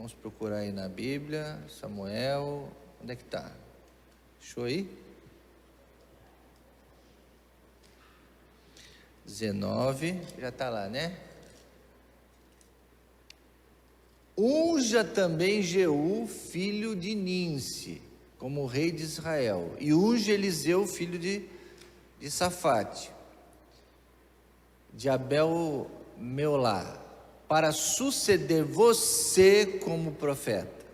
Vamos procurar aí na Bíblia. Samuel, onde é que está? Deixou aí? 19, já está lá, né? Unja também Jeú, filho de Ninse, como rei de Israel, e unge Eliseu, filho de Safate, de Abel-Meolá, para suceder você como profeta.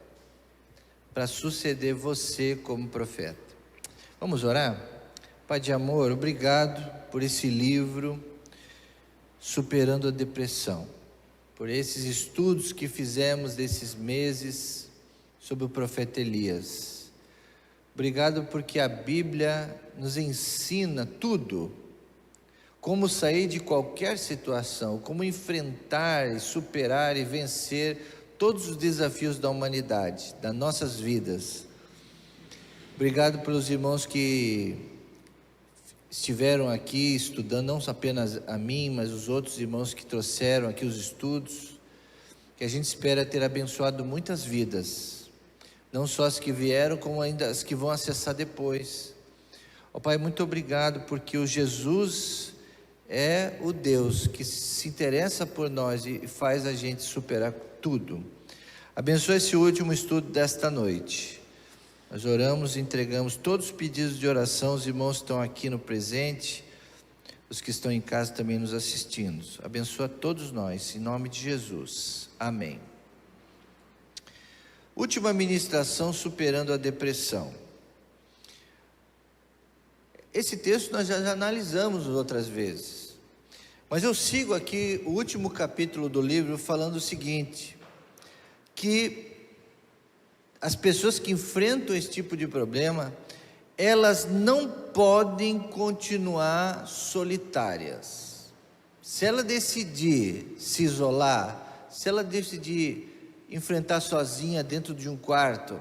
Para suceder você como profeta. Vamos orar? Pai de amor, obrigado por esse livro, Superando a Depressão, por esses estudos que fizemos desses meses sobre o profeta Elias. Obrigado porque a Bíblia nos ensina tudo, como sair de qualquer situação, como enfrentar e superar e vencer todos os desafios da humanidade, das nossas vidas. Obrigado pelos irmãos que estiveram aqui estudando, não apenas a mim, mas os outros irmãos que trouxeram aqui os estudos, que a gente espera ter abençoado muitas vidas, não só as que vieram, como ainda as que vão acessar depois. Ó Pai, muito obrigado, porque o Jesus é o Deus que se interessa por nós e faz a gente superar tudo. Abençoa esse último estudo desta noite. Nós oramos e entregamos todos os pedidos de oração. Os irmãos estão aqui no presente, os que estão em casa também nos assistindo. Abençoa todos nós, em nome de Jesus. Amém. Última ministração, superando a depressão. Esse texto nós já analisamos outras vezes, mas eu sigo aqui o último capítulo do livro falando o seguinte, que as pessoas que enfrentam esse tipo de problema, elas não podem continuar solitárias. Se ela decidir se isolar, se ela decidir enfrentar sozinha dentro de um quarto,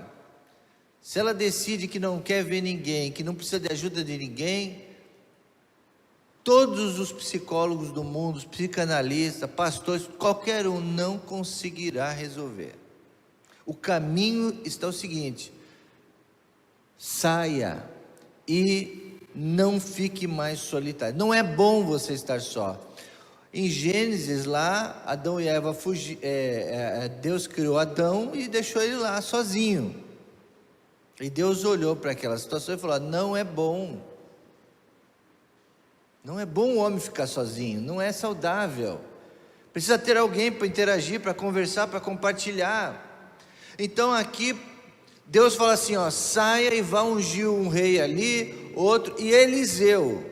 se ela decide que não quer ver ninguém, que não precisa de ajuda de ninguém, todos os psicólogos do mundo, os psicanalistas, pastores, qualquer um não conseguirá resolver. O caminho está o seguinte: saia e não fique mais solitário. Não é bom você estar só. Em Gênesis lá, Adão e Eva Deus criou Adão e deixou ele lá sozinho. E Deus olhou para aquela situação e falou: não é bom. Não é bom o homem ficar sozinho, não é saudável. Precisa ter alguém para interagir, para conversar, para compartilhar. Então aqui Deus fala assim, ó, saia e vá ungir um rei ali, outro, e Eliseu,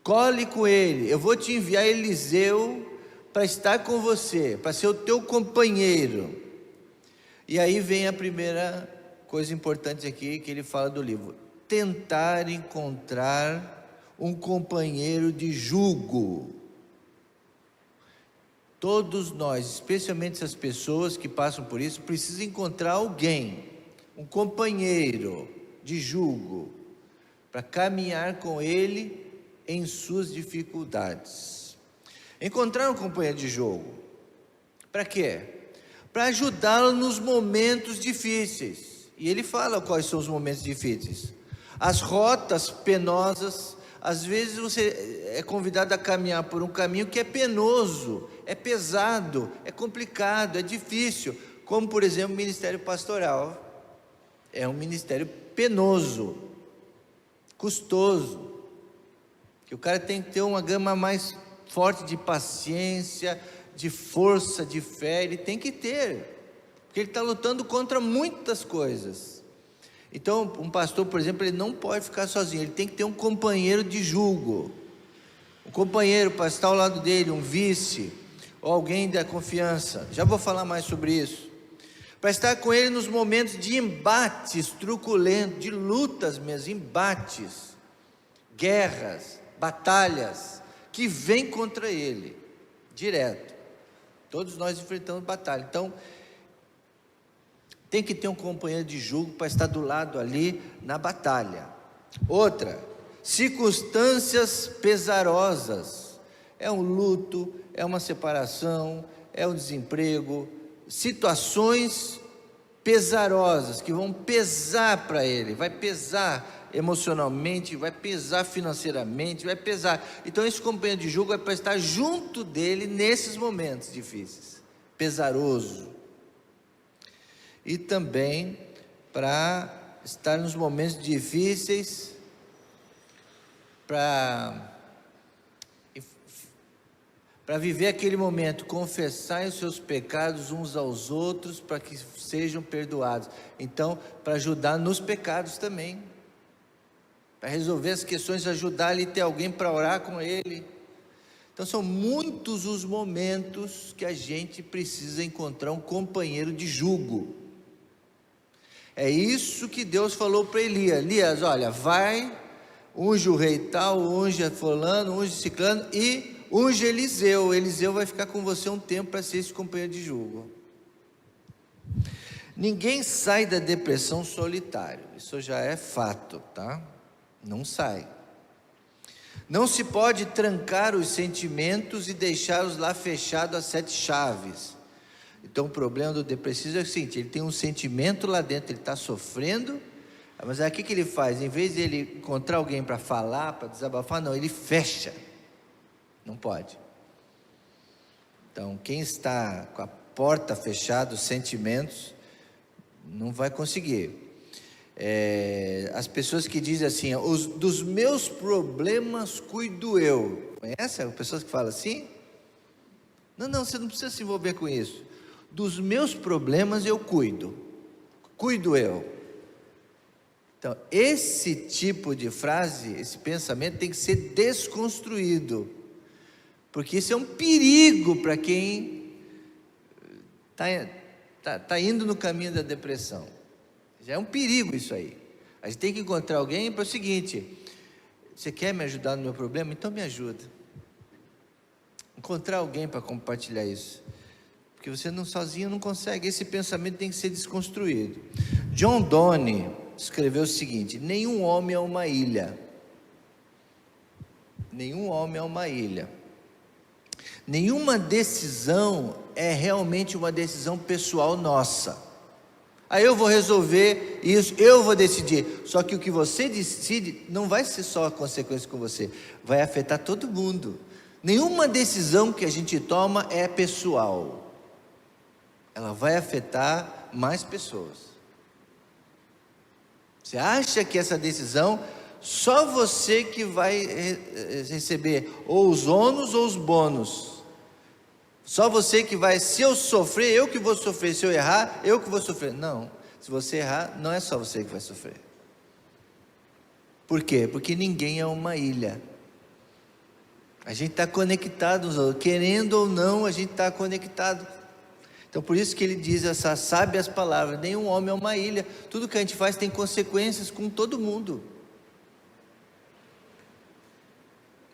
cole com ele, eu vou te enviar Eliseu para estar com você, para ser o teu companheiro. E aí vem a primeira coisa importante aqui que ele fala do livro: tentar encontrar um companheiro de jugo. Todos nós, especialmente essas pessoas que passam por isso, precisam encontrar alguém, um companheiro de jugo, para caminhar com ele em suas dificuldades. Encontrar um companheiro de jogo, para quê? Para ajudá-lo nos momentos difíceis. E ele fala quais são os momentos difíceis. As rotas penosas. Às vezes você é convidado a caminhar por um caminho que é penoso, é pesado, é complicado, é difícil, como por exemplo o ministério pastoral. É um ministério penoso, custoso, que o cara tem que ter uma gama mais forte de paciência, de força, de fé, ele tem que ter, porque ele está lutando contra muitas coisas. Então, um pastor, por exemplo, ele não pode ficar sozinho, ele tem que ter um companheiro de jugo, um companheiro para estar ao lado dele, um vice, ou alguém da confiança. Já vou falar mais sobre isso. Para estar com ele nos momentos de embates truculentos, de lutas mesmo, embates, guerras, batalhas, que vêm contra ele, direto. Todos nós enfrentamos batalha. Então, tem que ter um companheiro de jugo para estar do lado ali na batalha. Outra, circunstâncias pesarosas. É um luto, é uma separação, é um desemprego, situações pesarosas, que vão pesar para ele, vai pesar emocionalmente, vai pesar financeiramente, vai pesar. Então esse companheiro de julgo é para estar junto dele nesses momentos difíceis, pesaroso. E também para estar nos momentos difíceis, para viver aquele momento, confessar os seus pecados uns aos outros, para que sejam perdoados. Então, para ajudar nos pecados também, para resolver as questões, ajudar ele, ter alguém para orar com ele. Então são muitos os momentos que a gente precisa encontrar um companheiro de jugo. É isso que Deus falou para Elias: Elias, olha, vai, unge o rei tal, unge fulano, unge ciclano e unge Eliseu. Eliseu vai ficar com você um tempo para ser esse companheiro de jugo. Ninguém sai da depressão solitário, isso já é fato, tá? Não sai. Não se pode trancar os sentimentos e deixá-los lá fechados a 7 chaves. Então o problema do depressivo é o seguinte: ele tem um sentimento lá dentro, ele está sofrendo, mas aí o que ele faz? Em vez de ele encontrar alguém para falar, para desabafar, não, ele fecha. Não pode. Então quem está com a porta fechada, os sentimentos, não vai conseguir. As pessoas que dizem assim: dos meus problemas cuido eu. Conhece as pessoas que falam assim? Não, você não precisa se envolver com isso. Dos meus problemas eu cuido eu. Então esse tipo de frase, esse pensamento tem que ser desconstruído, porque isso é um perigo para quem está indo no caminho da depressão. Já é um perigo isso aí. A gente tem que encontrar alguém para o seguinte: você quer me ajudar no meu problema? Então me ajuda. Encontrar alguém para compartilhar isso, porque você sozinho não consegue. Esse pensamento tem que ser desconstruído. John Donne escreveu o seguinte: nenhum homem é uma ilha. Nenhum homem é uma ilha. Nenhuma decisão é realmente uma decisão pessoal nossa. Aí eu vou resolver isso, eu vou decidir. Só que o que você decide não vai ser só a consequência com você, vai afetar todo mundo. Nenhuma decisão que a gente toma é pessoal, ela vai afetar mais pessoas. Você acha que essa decisão, só você que vai receber ou os ônus ou os bônus? Só você que vai, se eu sofrer, eu que vou sofrer, se eu errar, eu que vou sofrer. Não, se você errar, não é só você que vai sofrer. Por quê? Porque ninguém é uma ilha. A gente está conectado, querendo ou não, a gente está conectado. Então por isso que ele diz essas sábias palavras: nenhum homem é uma ilha. Tudo que a gente faz tem consequências com todo mundo.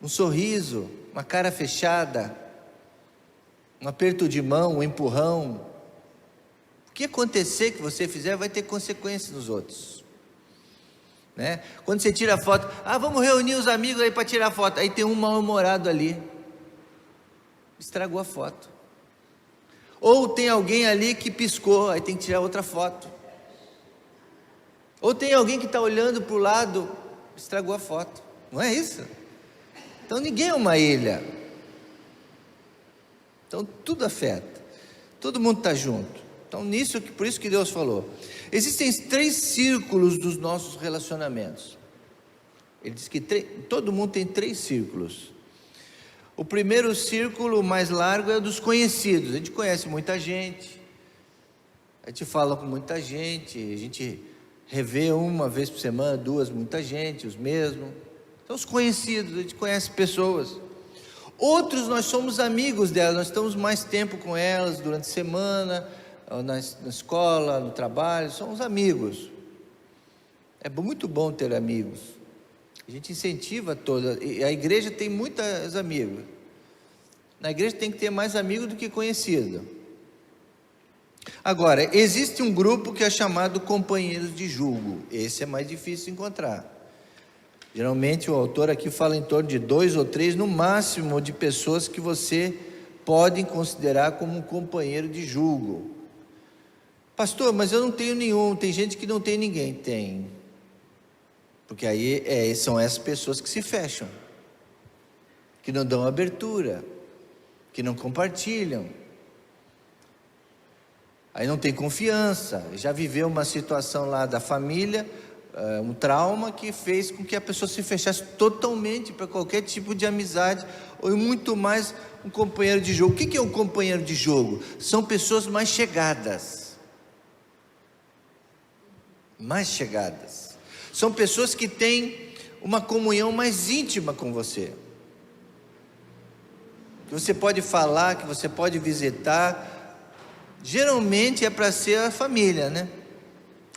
Um sorriso, uma cara fechada, um aperto de mão, um empurrão, o que acontecer que você fizer vai ter consequências nos outros, né? Quando você tira foto, vamos reunir os amigos aí para tirar foto, aí tem um mal-humorado ali, estragou a foto. Ou tem alguém ali que piscou, aí tem que tirar outra foto. Ou tem alguém que está olhando para o lado, estragou a foto. Não é isso? Então ninguém é uma ilha. Então tudo afeta, todo mundo está junto. Então por isso que Deus falou. Existem 3 círculos dos nossos relacionamentos. Ele diz que todo mundo tem 3 círculos. O primeiro círculo mais largo é o dos conhecidos. A gente conhece muita gente, a gente fala com muita gente, a gente revê uma vez por semana, 2, muita gente, os mesmos. Então os conhecidos, a gente conhece pessoas. Outros nós somos amigos delas, nós estamos mais tempo com elas durante a semana, na escola, no trabalho, somos amigos. É muito bom ter amigos. A gente incentiva todas, e a igreja tem muitos amigos. Na igreja tem que ter mais amigos do que conhecido. Agora, existe um grupo que é chamado companheiros de julgo. Esse é mais difícil de encontrar. Geralmente o autor aqui fala em torno de 2 ou 3 no máximo de pessoas que você pode considerar como um companheiro de julgo. Pastor, mas eu não tenho nenhum. Tem gente que não tem ninguém. Tem. Porque aí são essas pessoas que se fecham, que não dão abertura, que não compartilham. Aí não tem confiança. Já viveu uma situação lá da família, um trauma que fez com que a pessoa se fechasse totalmente para qualquer tipo de amizade, ou muito mais um companheiro de jogo. O que é um companheiro de jogo? São pessoas mais chegadas. Mais chegadas. São pessoas que têm uma comunhão mais íntima com você. Que você pode falar, que você pode visitar. Geralmente é para ser a família, né?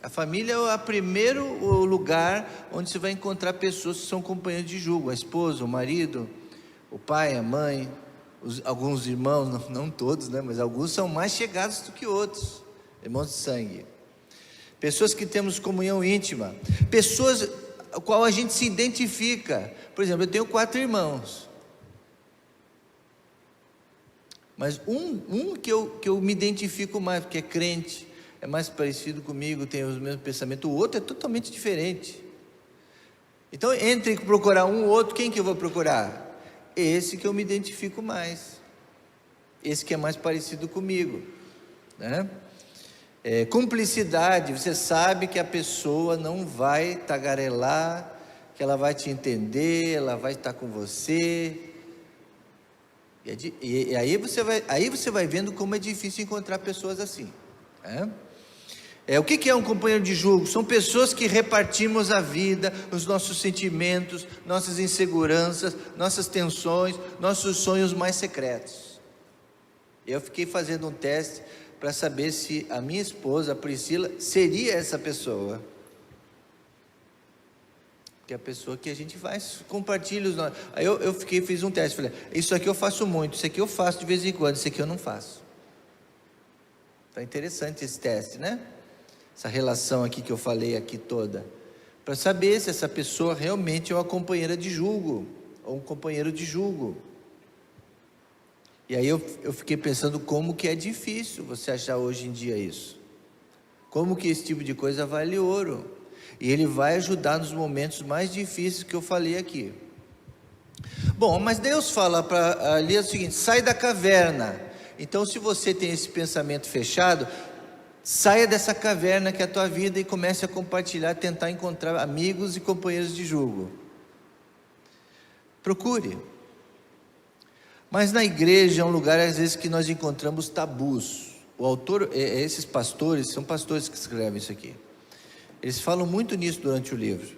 A família é o primeiro lugar onde você vai encontrar pessoas que são companheiros de julgo. A esposa, o marido, o pai, a mãe, alguns irmãos, não todos, né? Mas alguns são mais chegados do que outros. Irmãos de sangue. Pessoas que temos comunhão íntima. Pessoas com qual a gente se identifica. Por exemplo, eu tenho 4 irmãos. Mas um que eu me identifico mais, porque é crente, é mais parecido comigo, tem os mesmos pensamentos. O outro é totalmente diferente. Então, entre procurar um ou outro, quem que eu vou procurar? Esse que eu me identifico mais. Esse que é mais parecido comigo, né? Cumplicidade, você sabe que a pessoa não vai tagarelar, que ela vai te entender, ela vai estar com você. E aí você vai vendo como é difícil encontrar pessoas assim. O que é um companheiro de julgo? São pessoas que repartimos a vida, os nossos sentimentos, nossas inseguranças, nossas tensões, nossos sonhos mais secretos. Eu fiquei fazendo um teste para saber se a minha esposa, a Priscila, seria essa pessoa. Que é a pessoa que a gente faz, compartilha os nossos. Aí eu fiz um teste, falei, isso aqui eu faço muito, isso aqui eu faço de vez em quando, isso aqui eu não faço. Tá interessante esse teste, né? Essa relação aqui que eu falei aqui toda, para saber se essa pessoa realmente é uma companheira de julgo, ou um companheiro de julgo. E aí eu fiquei pensando como que é difícil você achar hoje em dia isso. Como que esse tipo de coisa vale ouro. E ele vai ajudar nos momentos mais difíceis que eu falei aqui. Bom, mas Deus fala para ali o seguinte: sai da caverna. Então, se você tem esse pensamento fechado, saia dessa caverna que é a tua vida e comece a compartilhar, tentar encontrar amigos e companheiros de julgo. Procure. Mas na igreja é um lugar às vezes que nós encontramos tabus. O autor, esses pastores, são pastores que escrevem isso aqui. Eles falam muito nisso durante o livro,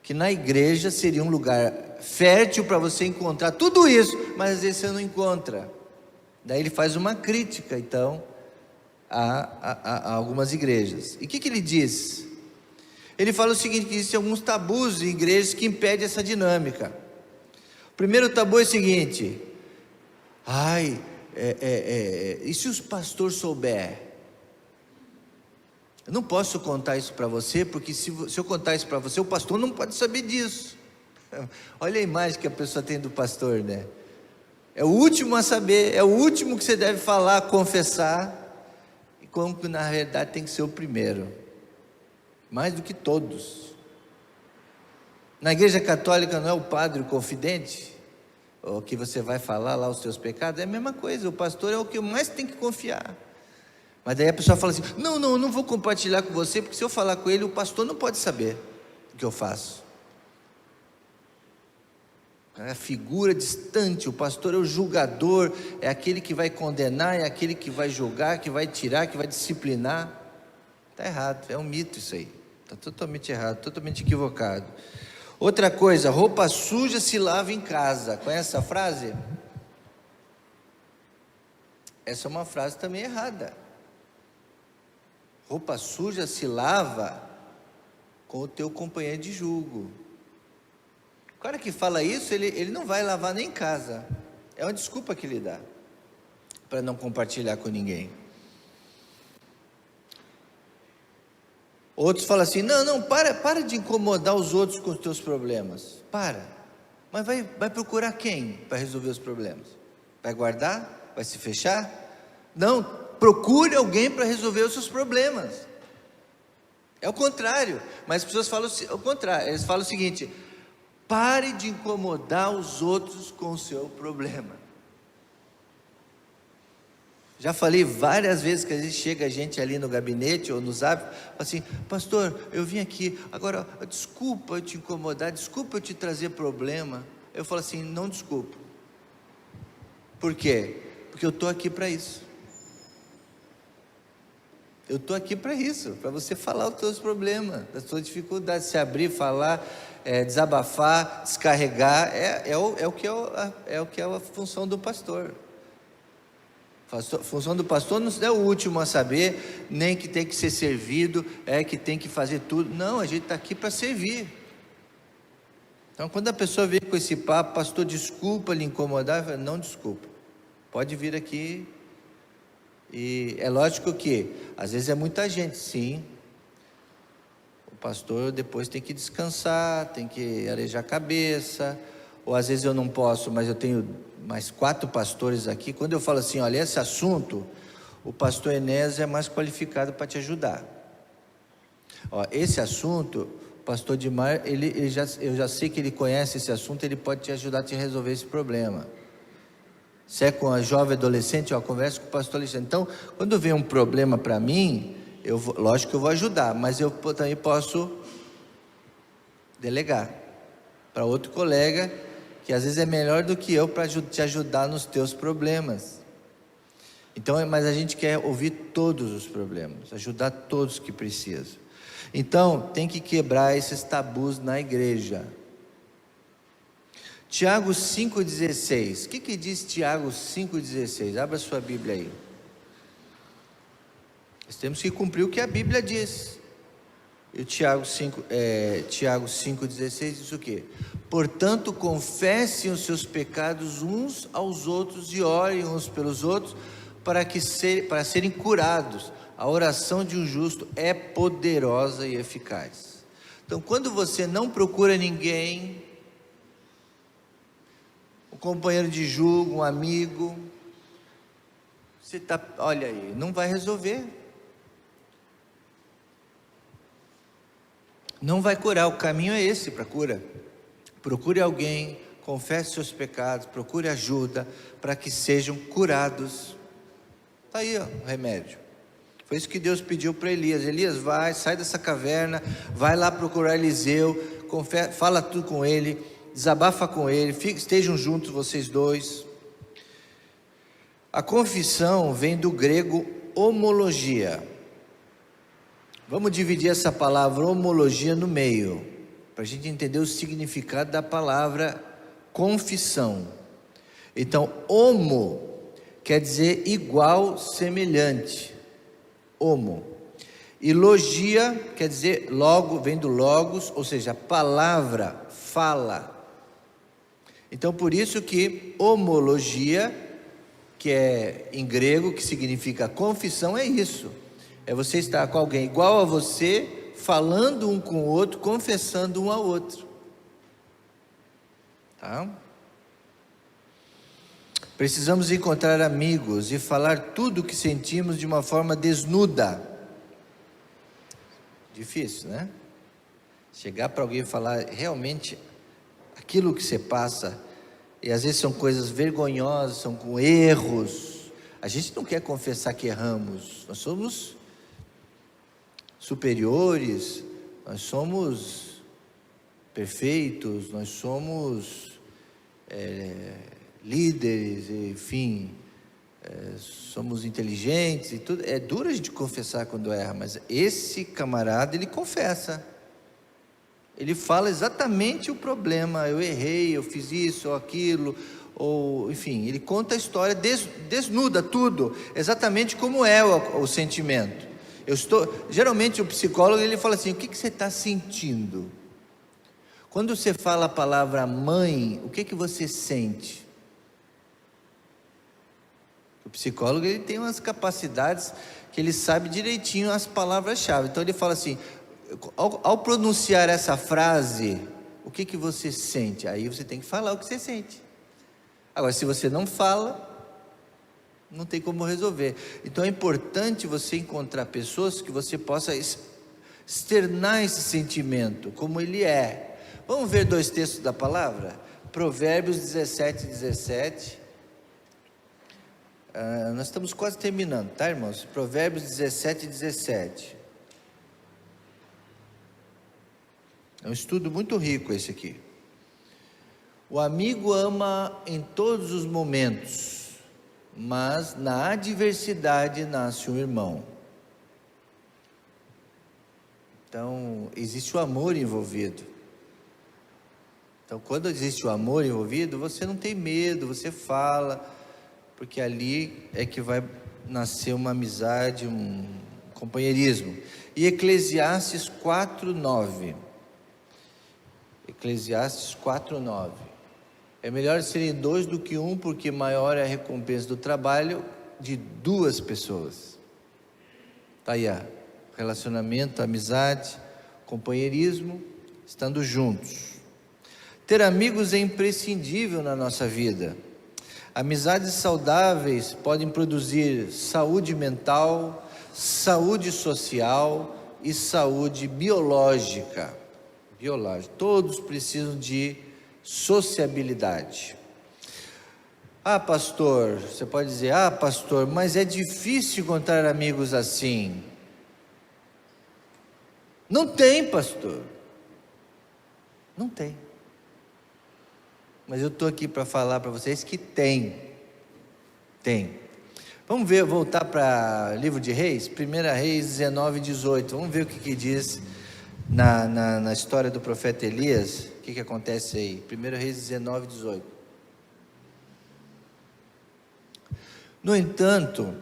que na igreja seria um lugar fértil para você encontrar tudo isso, mas às vezes você não encontra. Daí ele faz uma crítica, então, a algumas igrejas. E o que ele diz? Ele fala o seguinte, que existem alguns tabus em igrejas que impedem essa dinâmica. O primeiro tabu é o seguinte: e se os pastores souber? Eu não posso contar isso para você, porque se eu contar isso para você, o pastor não pode saber disso. Olha a imagem que a pessoa tem do pastor, né? É o último a saber, é o último que você deve falar, confessar, e como que na realidade tem que ser o primeiro, mais do que todos. Na igreja católica não é o padre o confidente, ou que você vai falar lá os seus pecados, é a mesma coisa, o pastor é o que mais tem que confiar. Mas daí a pessoa fala assim, não vou compartilhar com você, porque se eu falar com ele, o pastor não pode saber o que eu faço. É a figura distante, o pastor é o julgador, é aquele que vai condenar, é aquele que vai julgar, que vai tirar, que vai disciplinar. Está errado, é um mito isso aí, está totalmente errado, totalmente equivocado. Outra coisa, roupa suja se lava em casa. Conhece essa frase? Essa é uma frase também errada. Roupa suja se lava com o teu companheiro de julgo. O cara que fala isso, ele não vai lavar nem em casa. É uma desculpa que ele dá para não compartilhar com ninguém. Outros falam assim, para de incomodar os outros com os teus problemas. Para. Mas vai procurar quem para resolver os problemas? Vai guardar? Vai se fechar? Não, procure alguém para resolver os seus problemas. É o contrário, mas as pessoas falam o contrário, eles falam o seguinte: pare de incomodar os outros com o seu problema. Já falei várias vezes que às vezes chega gente ali no gabinete ou no Zap, fala assim: pastor, eu vim aqui, agora desculpa eu te incomodar, desculpa eu te trazer problema. Eu falo assim: não desculpa. Por quê? Porque eu estou aqui para isso. Eu estou aqui para isso, para você falar os seus problemas, as suas dificuldades, se abrir, falar, desabafar, descarregar, é o que é a função do pastor. A função do pastor não é o último a saber, nem que tem que ser servido, que tem que fazer tudo. Não, a gente está aqui para servir. Então, quando a pessoa vem com esse papo: pastor, desculpa lhe incomodar, eu falo: não, desculpa, pode vir aqui. E é lógico que às vezes é muita gente, sim. O pastor depois tem que descansar, tem que arejar a cabeça, ou às vezes eu não posso, mas eu tenho mais 4 pastores aqui. Quando eu falo assim: olha, esse assunto, o pastor Enésio é mais qualificado para te ajudar. Ó, esse assunto, o pastor Dimar, eu já sei que ele conhece esse assunto, ele pode te ajudar a te resolver esse problema. Se é com a jovem adolescente, eu converso com o pastor Alexandre. Então, quando vem um problema para mim, lógico que eu vou ajudar, mas eu também posso delegar para outro colega, que às vezes é melhor do que eu para te ajudar nos teus problemas. Então, mas a gente quer ouvir todos os problemas, ajudar todos que precisam. Então, tem que quebrar esses tabus na igreja. Tiago 5,16, o que diz Tiago 5,16? Abra sua Bíblia aí. Nós temos que cumprir o que a Bíblia diz. E o Tiago 5,16 diz o quê? Portanto, confessem os seus pecados uns aos outros e orem uns pelos outros para serem curados. A oração de um justo é poderosa e eficaz. Então, quando você não procura ninguém, um companheiro de julgo, um amigo, você está, olha aí, não vai resolver, não vai curar. O caminho é esse para cura. Procure alguém, confesse seus pecados, procure ajuda para que sejam curados. Está aí, ó, o remédio. Foi isso que Deus pediu para Elias: Elias, sai dessa caverna, vai lá procurar Eliseu, fala tudo com ele, desabafa com ele, estejam juntos vocês dois. A confissão vem do grego homologia. Vamos dividir essa palavra homologia no meio, para a gente entender o significado da palavra confissão. Então, homo quer dizer igual, semelhante. Homo. E logia quer dizer logo, vem do logos, ou seja, palavra, fala. Então, por isso que homologia, que é em grego, que significa confissão, é isso. É você estar com alguém igual a você, falando um com o outro, confessando um ao outro. Tá? Precisamos encontrar amigos e falar tudo o que sentimos de uma forma desnuda. Difícil, né? Chegar para alguém e falar realmente aquilo que você passa, e às vezes são coisas vergonhosas, são com erros. A gente não quer confessar que erramos, nós somos superiores, nós somos perfeitos, nós somos líderes, enfim, somos inteligentes e tudo. É duro a gente confessar quando erra, mas esse camarada, ele confessa, ele fala exatamente o problema: eu errei, eu fiz isso ou aquilo, ou enfim, ele conta a história, desnuda tudo, exatamente como é o sentimento. Geralmente o psicólogo, ele fala assim: o que você está sentindo? Quando você fala a palavra mãe, o que você sente? O psicólogo, ele tem umas capacidades que ele sabe direitinho as palavras-chave. Então ele fala assim: ao pronunciar essa frase, o que você sente? Aí você tem que falar o que você sente. Agora, se você não fala, não tem como resolver. Então é importante você encontrar pessoas que você possa externar esse sentimento, como ele é. Vamos ver 2 textos da palavra? Provérbios 17:17. Nós estamos quase terminando, tá, irmãos? Provérbios 17:17. É um estudo muito rico esse aqui. O amigo ama em todos os momentos, mas na adversidade nasce um irmão. Então, existe o amor envolvido. Então, quando existe o amor envolvido, você não tem medo, você fala, porque ali é que vai nascer uma amizade, um companheirismo. E Eclesiastes 4:9. Eclesiastes 4:9. É melhor serem 2 do que 1, porque maior é a recompensa do trabalho de 2 pessoas. Está aí, relacionamento, amizade, companheirismo, estando juntos. Ter amigos é imprescindível na nossa vida. Amizades saudáveis podem produzir saúde mental, saúde social e saúde biológica. Todos precisam de sociabilidade. Pastor, você pode dizer, pastor, mas é difícil encontrar amigos assim. Não tem, pastor. Não tem. Mas eu estou aqui para falar para vocês que tem. Vamos ver, voltar para o livro de Reis, 1 Reis 19:18. Vamos ver o que diz na história do profeta Elias. O que acontece aí? 1 Reis 19:18. No entanto,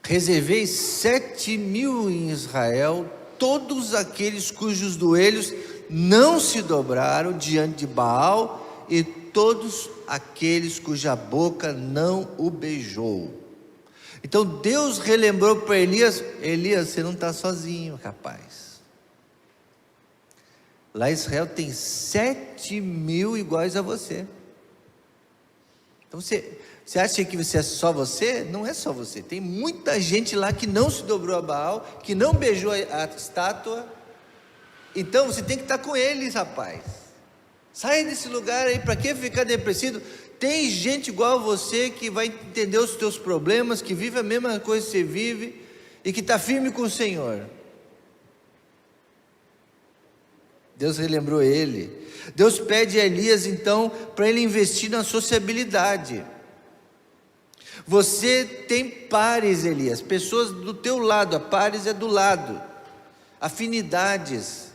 reservei 7.000 em Israel, todos aqueles cujos joelhos não se dobraram diante de Baal, e todos aqueles cuja boca não o beijou. Então Deus relembrou para Elias: Elias, você não está sozinho, rapaz. Lá em Israel tem 7.000 iguais a você. Então você acha que você é só você? Não é só você, tem muita gente lá que não se dobrou a Baal, que não beijou a estátua. Então você tem que estar com eles, rapaz. Sai desse lugar aí, para que ficar depressivo? Tem gente igual a você que vai entender os teus problemas, que vive a mesma coisa que você vive e que está firme com o Senhor. Deus relembrou ele. Deus pede a Elias então para ele investir na sociabilidade. Você tem pares, Elias, pessoas do teu lado. A pares é do lado, afinidades.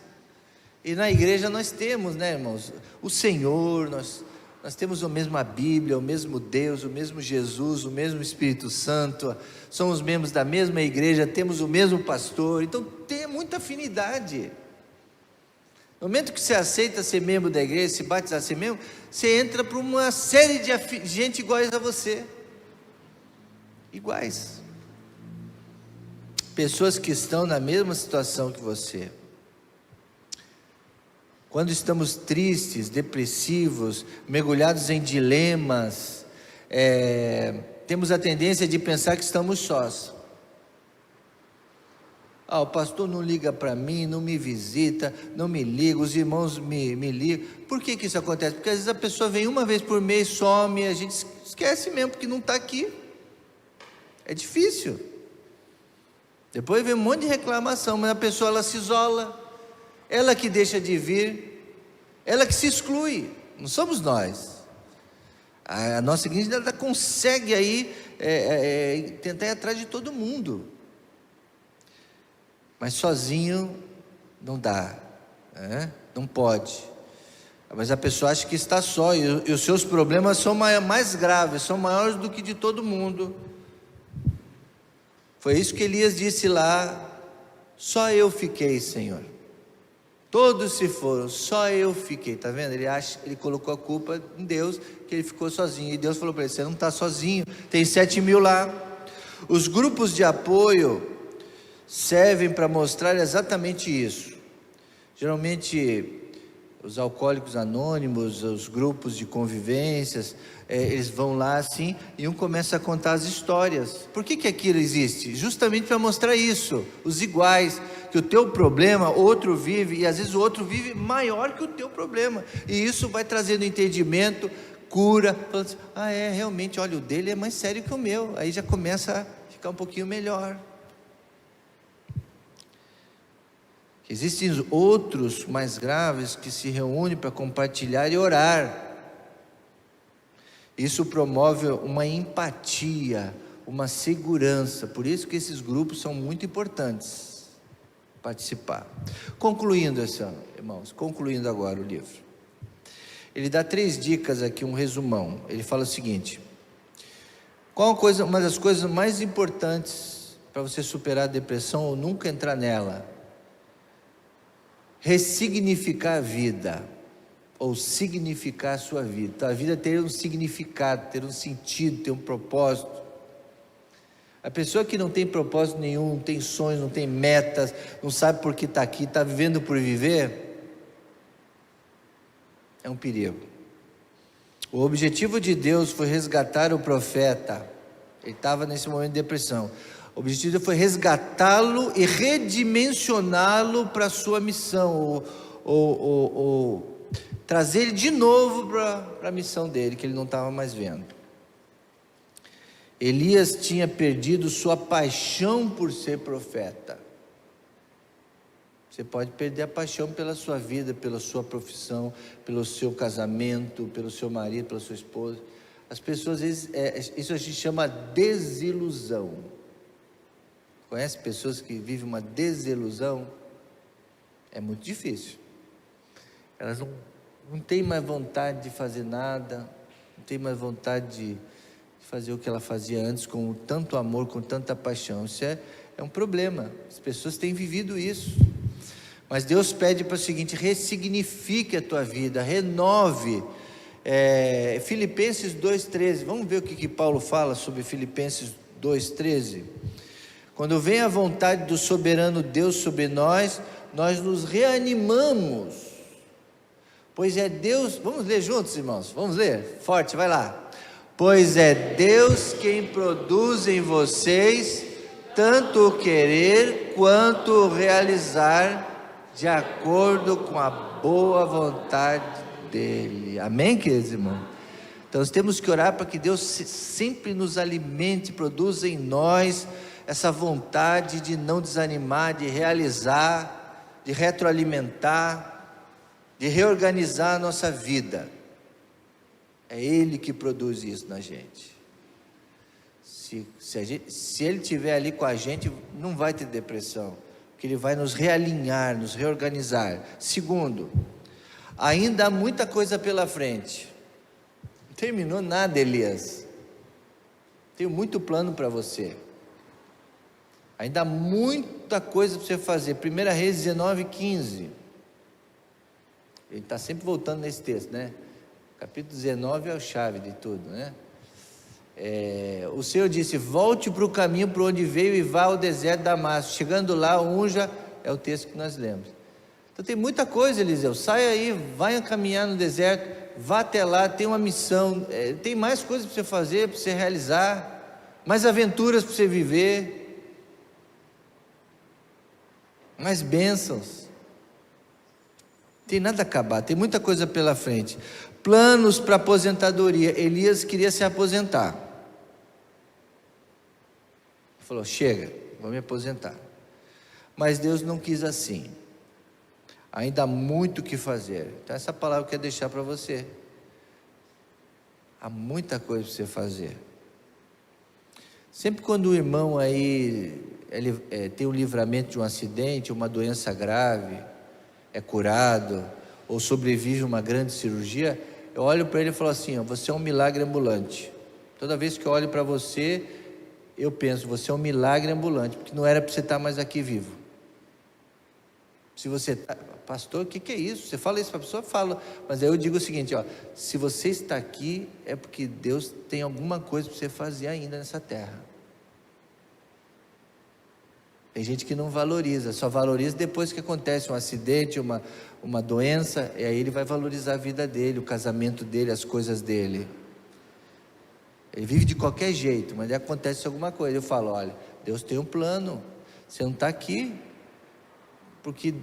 E na igreja nós temos, né, irmãos, o Senhor, nós temos a mesma Bíblia, o mesmo Deus, o mesmo Jesus, o mesmo Espírito Santo, somos membros da mesma igreja, temos o mesmo pastor, então tem muita afinidade. No momento que você aceita ser membro da igreja, se batizar, ser membro, você entra para uma série de gente iguais a você, iguais, pessoas que estão na mesma situação que você. Quando estamos tristes, depressivos, mergulhados em dilemas, temos a tendência de pensar que estamos sós. O pastor não liga para mim, não me visita, não me liga, os irmãos me ligam. Por que isso acontece? Porque às vezes a pessoa vem uma vez por mês, some, a gente esquece mesmo, porque não está aqui. É difícil. Depois vem um monte de reclamação, mas a pessoa ela se isola, ela que deixa de vir, ela que se exclui, não somos nós. A nossa igreja ainda consegue aí tentar ir atrás de todo mundo, mas sozinho não dá, não pode. Mas a pessoa acha que está só, e os seus problemas são mais graves, são maiores do que de todo mundo. Foi isso que Elias disse lá: só eu fiquei, Senhor. Todos se foram, só eu fiquei. Está vendo? Ele colocou a culpa em Deus, que ele ficou sozinho. E Deus falou para ele: você não está sozinho, tem 7.000 lá. Os grupos de apoio servem para mostrar exatamente isso. Geralmente os alcoólicos anônimos, os grupos de convivências, eles vão lá assim, e um começa a contar as histórias. Por que aquilo existe? Justamente para mostrar isso, os iguais, que o teu problema, outro vive, e às vezes o outro vive maior que o teu problema, e isso vai trazendo entendimento, cura, falando assim, realmente, olha, o dele é mais sério que o meu, aí já começa a ficar um pouquinho melhor. Existem outros mais graves que se reúnem para compartilhar e orar. Isso promove uma empatia, uma segurança. Por isso que esses grupos são muito importantes participar. Concluindo, irmãos, concluindo agora o livro. Ele dá 3 dicas aqui, um resumão. Ele fala o seguinte: uma das coisas mais importantes para você superar a depressão ou nunca entrar nela? Ressignificar a vida, ou significar a sua vida. A vida ter um significado, ter um sentido, ter um propósito. A pessoa que não tem propósito nenhum, não tem sonhos, não tem metas, não sabe por que está aqui, está vivendo por viver, é um perigo. O objetivo de Deus foi resgatar o profeta. Ele estava nesse momento de depressão. O objetivo foi resgatá-lo e redimensioná-lo para a sua missão, ou trazer ele de novo para a missão dele, que ele não estava mais vendo. Elias tinha perdido sua paixão por ser profeta. Você pode perder a paixão pela sua vida, pela sua profissão, pelo seu casamento, pelo seu marido, pela sua esposa. As pessoas, às vezes, isso a gente chama desilusão. Conhece pessoas que vivem uma desilusão? É muito difícil. Elas não têm mais vontade de fazer nada, não têm mais vontade de fazer o que ela fazia antes, com tanto amor, com tanta paixão. Isso é um problema. As pessoas têm vivido isso. Mas Deus pede para o seguinte: ressignifique a tua vida, renove. Filipenses 2,13, vamos ver o que Paulo fala sobre Filipenses 2,13. Quando vem a vontade do soberano Deus sobre nós, nós nos reanimamos, pois é Deus, vamos ler juntos, irmãos, vamos ler, forte, vai lá. Pois é Deus quem produz em vocês, tanto o querer, quanto o realizar, de acordo com a boa vontade dEle. Amém, queridos irmãos? Então nós temos que orar para que Deus sempre nos alimente, produza em nós essa vontade de não desanimar, de realizar, de retroalimentar, de reorganizar a nossa vida. É Ele que produz isso na gente. Se Ele estiver ali com a gente, não vai ter depressão, porque Ele vai nos realinhar, nos reorganizar. Segundo, ainda há muita coisa pela frente. Não terminou nada, Elias. Tenho muito plano para você. Ainda há muita coisa para você fazer. 1 Reis 19:15. Ele está sempre voltando nesse texto, né? Capítulo 19 é a chave de tudo, né? O Senhor disse: volte para o caminho por onde veio e vá ao deserto de Damasco. Chegando lá, unja, é o texto que nós lemos. Então tem muita coisa, Eliseu. Sai aí, vai caminhar no deserto, vá até lá, tem uma missão, tem mais coisas para você fazer, para você realizar, mais aventuras para você viver, mais bênçãos. Tem nada a acabar, tem muita coisa pela frente. Planos para aposentadoria. Elias queria se aposentar. Ele falou: chega, vou me aposentar. Mas Deus não quis assim. Ainda há muito o que fazer. Então essa palavra eu quero deixar para você. Há muita coisa para você fazer. Sempre quando o irmão aí tem um livramento de um acidente, uma doença grave, é curado, ou sobrevive a uma grande cirurgia, eu olho para ele e falo assim: você é um milagre ambulante. Toda vez que eu olho para você, eu penso: você é um milagre ambulante, porque não era para você estar mais aqui vivo. Se você está, pastor, o que é isso? Você fala isso para a pessoa? Fala, mas aí eu digo o seguinte: se você está aqui, é porque Deus tem alguma coisa para você fazer ainda nessa terra. Tem gente que não valoriza, só valoriza depois que acontece um acidente, uma doença, e aí ele vai valorizar a vida dele, o casamento dele, as coisas dele. Ele vive de qualquer jeito, mas acontece alguma coisa. Eu falo, olha, Deus tem um plano, você não está aqui porque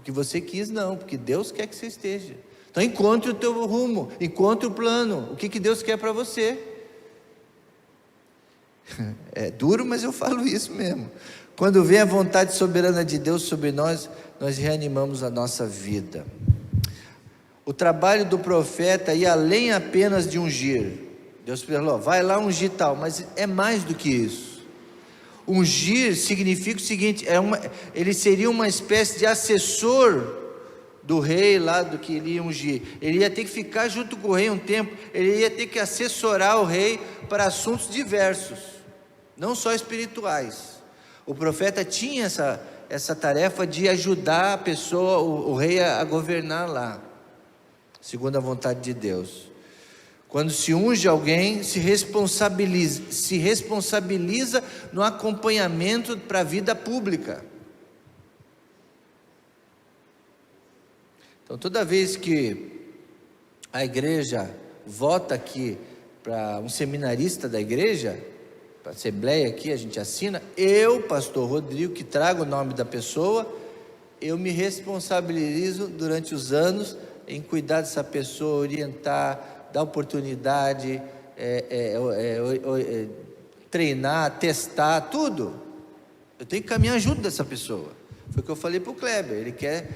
você quis, não, porque Deus quer que você esteja. Então encontre o teu rumo, encontre o plano, o que Deus quer para você. É duro, mas eu falo isso mesmo. Quando vem a vontade soberana de Deus sobre nós, nós reanimamos a nossa vida. O trabalho do profeta ia além apenas de ungir. Deus falou, vai lá ungir tal, mas é mais do que isso. Ungir significa o seguinte, ele seria uma espécie de assessor do rei lá do que ele ia ungir. Ele ia ter que ficar junto com o rei um tempo, ele ia ter que assessorar o rei para assuntos diversos, não só espirituais. O profeta tinha essa tarefa de ajudar a pessoa, o rei a governar lá, segundo a vontade de Deus. Quando se unge alguém, se responsabiliza no acompanhamento para a vida pública. Então, toda vez que a igreja vota aqui para um seminarista da igreja, para a assembleia aqui, a gente assina, eu, pastor Rodrigo, que trago o nome da pessoa, eu me responsabilizo durante os anos em cuidar dessa pessoa, orientar, dar oportunidade, treinar, testar, tudo. Eu tenho que caminhar junto dessa pessoa. Foi o que eu falei para o Kleber, ele quer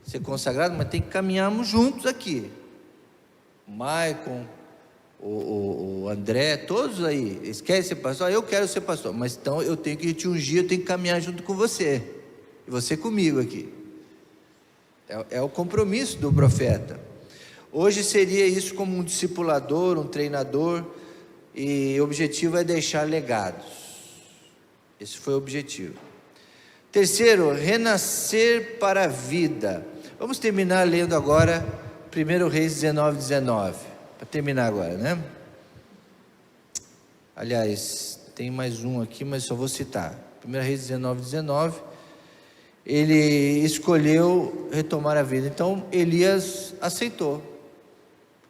ser consagrado, mas tem que caminharmos juntos aqui. O Maicon, o André, todos aí, eles querem ser pastor, eu quero ser pastor, mas então eu tenho que te ungir, eu tenho que caminhar junto com você, e você comigo aqui. É o compromisso do profeta. Hoje seria isso como um discipulador, um treinador, e o objetivo é deixar legados. Esse foi o objetivo. Terceiro, renascer para a vida. Vamos terminar lendo agora 1 Reis 19:19, para terminar agora, né? Aliás, tem mais um aqui, mas só vou citar. 1 Reis 19:19, ele escolheu retomar a vida. Então Elias aceitou.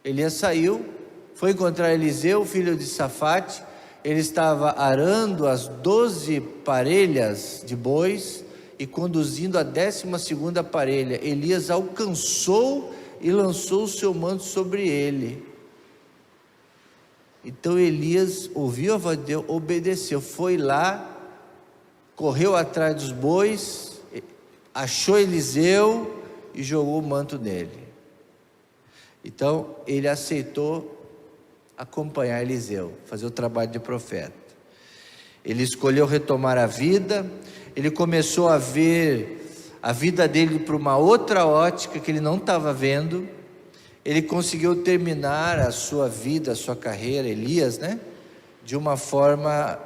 Elias saiu, foi encontrar Eliseu, filho de Safate. Ele estava arando as 12 parelhas de bois e conduzindo a 12ª parelha. Elias alcançou e lançou o seu manto sobre ele. Então Elias ouviu a voz de Deus, obedeceu, foi lá, correu atrás dos bois, achou Eliseu e jogou o manto nele. Então ele aceitou acompanhar Eliseu, fazer o trabalho de profeta. Ele escolheu retomar a vida, ele começou a ver a vida dele por uma outra ótica que ele não estava vendo. Ele conseguiu terminar a sua vida, a sua carreira, Elias, né? De uma forma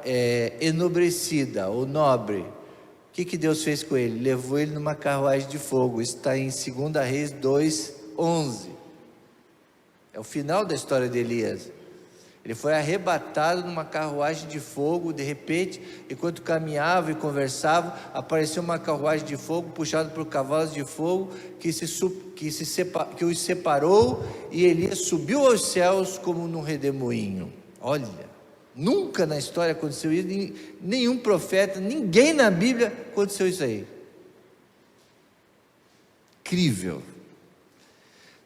enobrecida ou nobre. O que Deus fez com ele? Levou ele numa carruagem de fogo. Isso está em 2 Reis 2:11. É o final da história de Elias. Ele foi arrebatado numa carruagem de fogo. De repente, enquanto caminhava e conversava, apareceu uma carruagem de fogo puxada por cavalos de fogo que os separou, e Elias subiu aos céus como num redemoinho. Olha, nunca na história aconteceu isso, nenhum profeta, ninguém na Bíblia aconteceu isso aí. Incrível.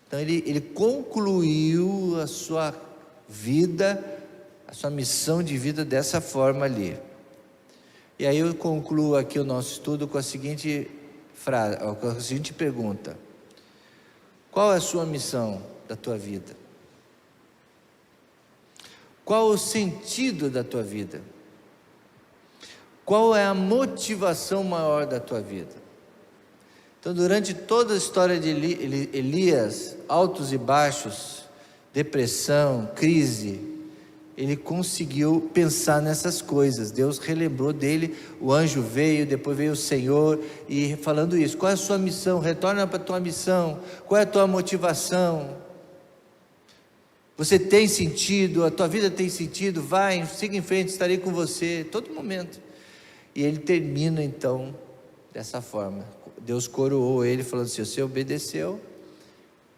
Então ele concluiu a sua vida, a sua missão de vida dessa forma ali. E aí eu concluo aqui o nosso estudo com a seguinte frase, com a seguinte pergunta: qual é a sua missão da tua vida? Qual o sentido da tua vida? Qual é a motivação maior da tua vida? Então, durante toda a história de Elias, altos e baixos, depressão, crise, ele conseguiu pensar nessas coisas. Deus relembrou dele, o anjo veio, depois veio o Senhor, e falando isso: qual é a sua missão? Retorna para a tua missão. Qual é a tua motivação? Você tem sentido? A tua vida tem sentido? Vai, siga em frente, estarei com você todo momento. E ele termina então dessa forma. Deus coroou ele falando assim: você obedeceu,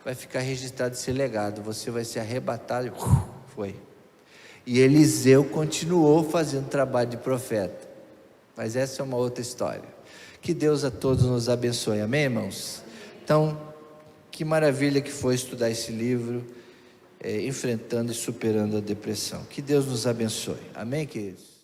vai ficar registrado esse legado, você vai ser arrebatado. E foi. E Eliseu continuou fazendo trabalho de profeta. Mas essa é uma outra história. Que Deus a todos nos abençoe, amém, irmãos? Então, que maravilha que foi estudar esse livro, enfrentando e superando a depressão. Que Deus nos abençoe, amém, queridos?